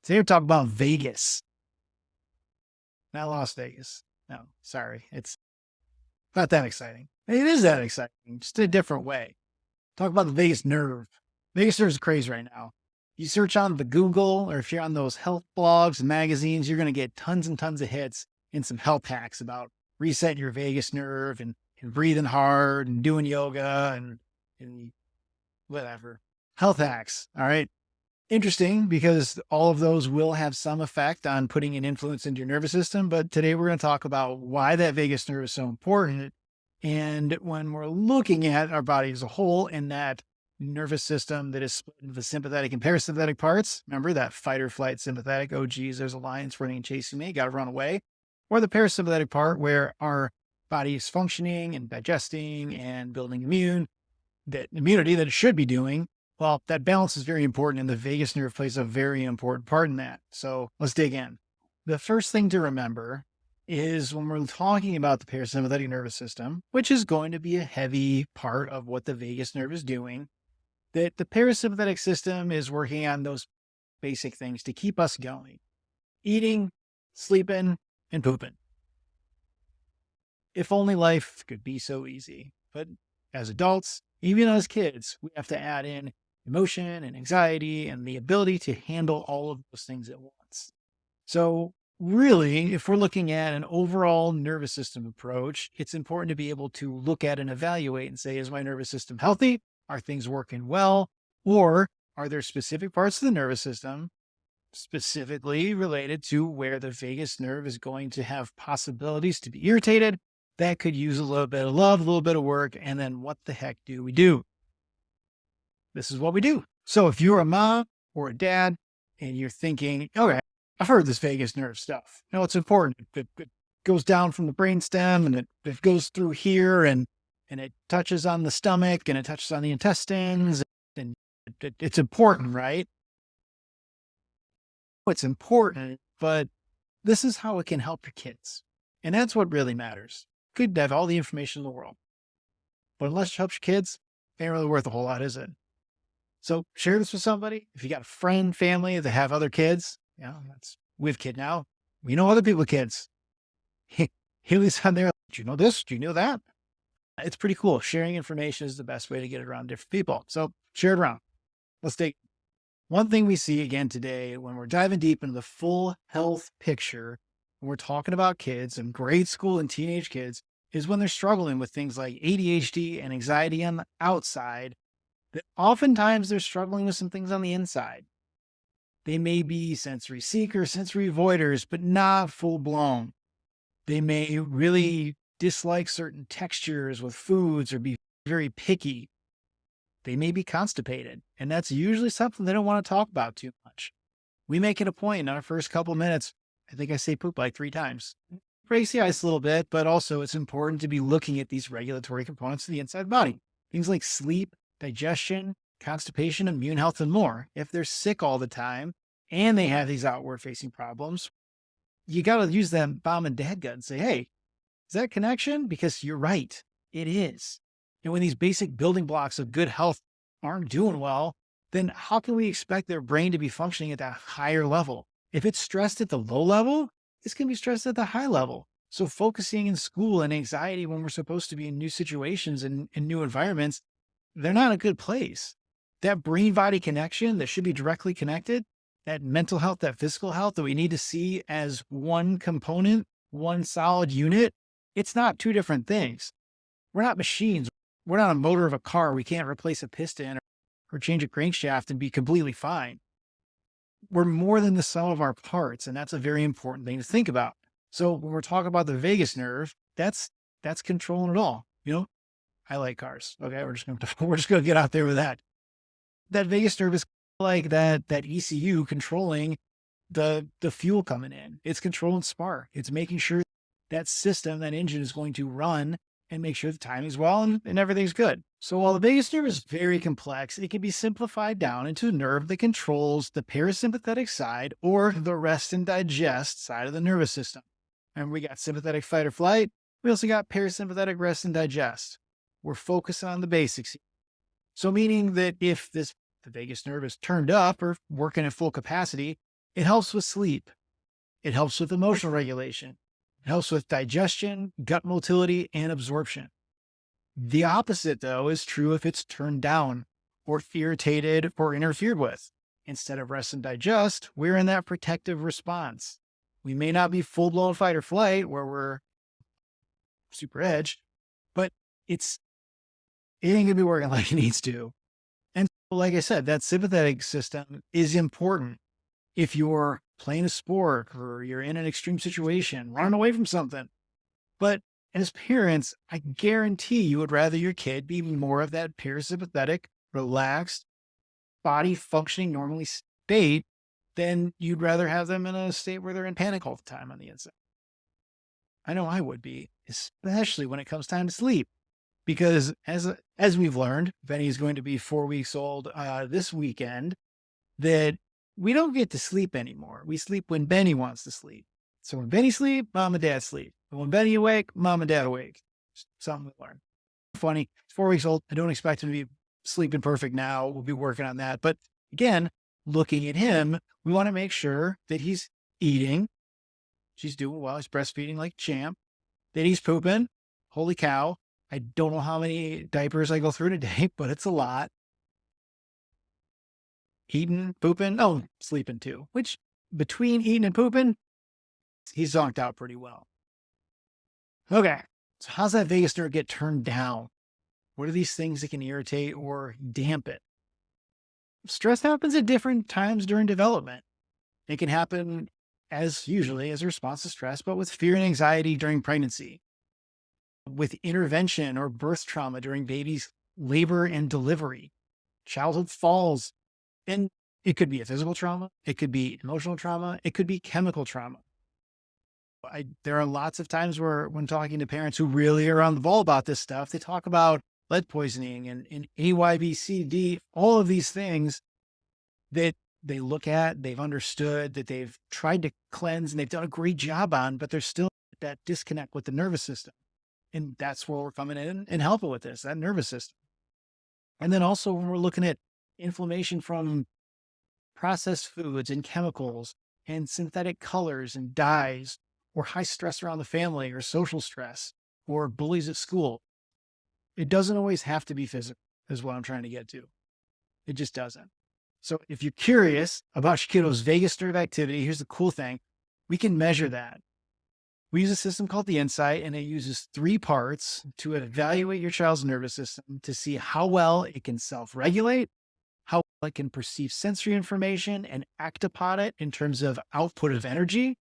Today we're talking about Vegas, not Las Vegas. No, sorry. It's not that exciting. It is that exciting, just in a different way. Talk about the vagus nerve. Vagus nerve is crazy right now. You search on the Google, or if you're on those health blogs and magazines, you're going to get tons and tons of hits and some health hacks about resetting your vagus nerve and breathing hard and doing yoga and whatever. Health hacks. All right. Interesting, because all of those will have some effect on putting an influence into your nervous system. But today we're going to talk about why that vagus nerve is so important. And when we're looking at our body as a whole and that nervous system that is split into the sympathetic and parasympathetic parts, remember that fight or flight sympathetic, oh geez, there's a lion's running and chasing me, got to run away. Or the parasympathetic part where our body is functioning and digesting and building that immunity that it should be doing. Well, that balance is very important, and the vagus nerve plays a very important part in that. So let's dig in. The first thing to remember is when we're talking about the parasympathetic nervous system, which is going to be a heavy part of what the vagus nerve is doing, that the parasympathetic system is working on those basic things to keep us going: eating, sleeping, and pooping. If only life could be so easy. But as adults, even as kids, we have to add in emotion and anxiety and the ability to handle all of those things at once. So really, if we're looking at an overall nervous system approach, it's important to be able to look at and evaluate and say, is my nervous system healthy? Are things working well? Or are there specific parts of the nervous system specifically related to where the vagus nerve is going to have possibilities to be irritated? That could use a little bit of love, a little bit of work. And then what the heck do we do? This is what we do. So if you're a mom or a dad and you're thinking, okay, I've heard this vagus nerve stuff. You know, it's important. It goes down from the brainstem and it goes through here and it touches on the stomach and it touches on the intestines and it's important, right? It's important, but this is how it can help your kids. And that's what really matters. Good to have all the information in the world, but unless it helps your kids, it ain't really worth a whole lot, is it? So share this with somebody. If you got a friend, family that have other kids, we have kid now. We know other people with kids. Haley's on there. Do you know this? Do you know that? It's pretty cool. Sharing information is the best way to get it around different people. So share it around. Let's take one thing we see again today when we're diving deep into the full health picture. When we're talking about kids and grade school and teenage kids, is when they're struggling with things like ADHD and anxiety on the outside, that oftentimes they're struggling with some things on the inside. They may be sensory seekers, sensory avoiders, but not full blown. They may really dislike certain textures with foods or be very picky. They may be constipated, and that's usually something they don't want to talk about too much. We make it a point in our first couple minutes. I think I say poop like 3 times. Breaks the ice a little bit, but also it's important to be looking at these regulatory components of the inside body. Things like sleep, digestion, constipation, immune health, and more. If they're sick all the time and they have these outward facing problems, you got to use that mom and dad gut and say, hey, is that a connection? Because you're right. It is. And when these basic building blocks of good health aren't doing well, then how can we expect their brain to be functioning at that higher level? If it's stressed at the low level, it's going to be stressed at the high level. So focusing in school and anxiety when we're supposed to be in new situations and in new environments, they're not a good place. That brain-body connection that should be directly connected, that mental health, that physical health that we need to see as one component, one solid unit, it's not 2 different things. We're not machines. We're not a motor of a car. We can't replace a piston or change a crankshaft and be completely fine. We're more than the sum of our parts, and that's a very important thing to think about. So when we're talking about the vagus nerve, that's controlling it all. You know, I like cars. Okay, we're just gonna get out there with that. That vagus nerve is like that ECU controlling the fuel coming in. It's controlling spark. It's making sure that system, that engine is going to run and make sure the timing's well and everything's good. So while the vagus nerve is very complex, it can be simplified down into a nerve that controls the parasympathetic side or the rest and digest side of the nervous system. And we got sympathetic fight or flight. We also got parasympathetic rest and digest. We're focusing on the basics. So meaning that if the vagus nerve is turned up or working at full capacity, It helps with sleep. It helps with emotional regulation. It helps with digestion, gut motility, and absorption. The opposite, though, is true if it's turned down or irritated or interfered with. Instead of rest and digest, we're in that protective response. We may not be full blown fight or flight where we're super edge, but it ain't gonna be working like it needs to. And like I said, that sympathetic system is important if you're playing a sport or you're in an extreme situation, running away from something. But as parents, I guarantee you would rather your kid be more of that parasympathetic, relaxed, body functioning normally state than you'd rather have them in a state where they're in panic all the time on the inside. I know I would be, especially when it comes time to sleep. Because as we've learned, Benny's going to be 4 weeks old this weekend, that we don't get to sleep anymore. We sleep when Benny wants to sleep. So when Benny sleep, mom and dad sleep. And when Benny awake, mom and dad awake. Something we learned. Funny, he's 4 weeks old. I don't expect him to be sleeping perfect now. We'll be working on that. But again, looking at him, we want to make sure that he's eating. She's doing well. He's breastfeeding like a champ. That he's pooping. Holy cow. I don't know how many diapers I go through today, but it's a lot. Eating, pooping, sleeping too, which between eating and pooping, he's zonked out pretty well. Okay, so how's that vagus nerve get turned down? What are these things that can irritate or dampen? Stress happens at different times during development. It can happen usually as a response to stress, but with fear and anxiety during pregnancy, with intervention or birth trauma during baby's labor and delivery, childhood falls, and it could be a physical trauma, it could be emotional trauma, it could be chemical trauma. There are lots of times where when talking to parents who really are on the ball about this stuff, they talk about lead poisoning and AYBCD, all of these things that they look at, they've understood, that they've tried to cleanse and they've done a great job on, but there's still that disconnect with the nervous system. And that's where we're coming in and helping with this, that nervous system. And then also when we're looking at inflammation from processed foods and chemicals and synthetic colors and dyes, or high stress around the family or social stress or bullies at school. It doesn't always have to be physical, is what I'm trying to get to. It just doesn't. So if you're curious about your kiddo's vagus nerve activity, here's the cool thing. We can measure that. We use a system called the Insight, and it uses 3 parts to evaluate your child's nervous system to see how well it can self-regulate, how well it can perceive sensory information and act upon it in terms of output of energy,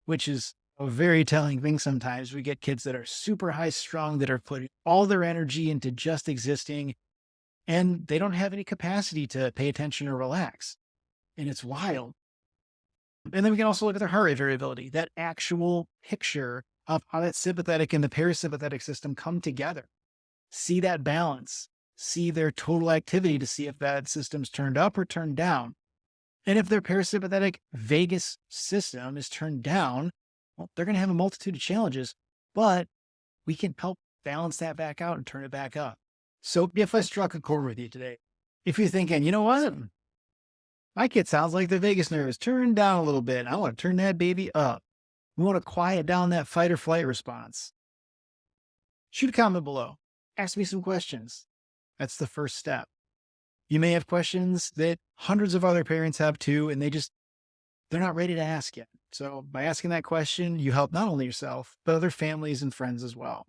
which is a very telling thing sometimes. We get kids that are super high strung, that are putting all their energy into just existing, and they don't have any capacity to pay attention or relax. And it's wild. And then we can also look at their heart rate variability, that actual picture of how that sympathetic and the parasympathetic system come together. See that balance, see their total activity to see if that system's turned up or turned down. And if their parasympathetic vagus system is turned down, well, they're going to have a multitude of challenges, but we can help balance that back out and turn it back up. So if I struck a chord with you today, if you're thinking, you know what? My kid sounds like their vagus nerve is turned down a little bit. I want to turn that baby up. We want to quiet down that fight or flight response. Shoot a comment below. Ask me some questions. That's the first step. You may have questions that hundreds of other parents have too, and they're not ready to ask yet. So by asking that question, you help not only yourself, but other families and friends as well.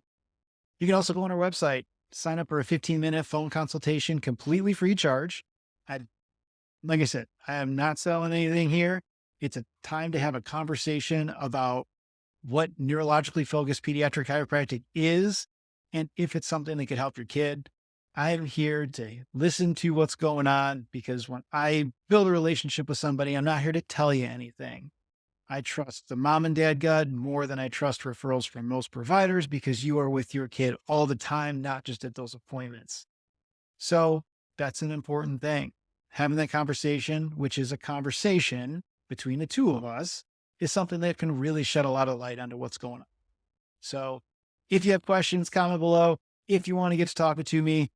You can also go on our website, sign up for a 15-minute phone consultation, completely free charge. Like I said, I am not selling anything here. It's a time to have a conversation about what neurologically focused pediatric chiropractic is, and if it's something that could help your kid. I'm here to listen to what's going on, because when I build a relationship with somebody, I'm not here to tell you anything. I trust the mom and dad gut more than I trust referrals from most providers, because you are with your kid all the time, not just at those appointments. So that's an important thing. Having that conversation, which is a conversation between the two of us, is something that can really shed a lot of light onto what's going on. So if you have questions, comment below. If you want to get to talking to me,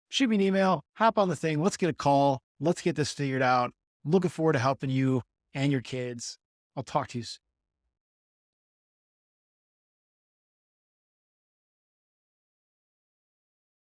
shoot me an email, hop on the thing. Let's get a call. Let's get this figured out. Looking forward to helping you and your kids. I'll talk to you soon.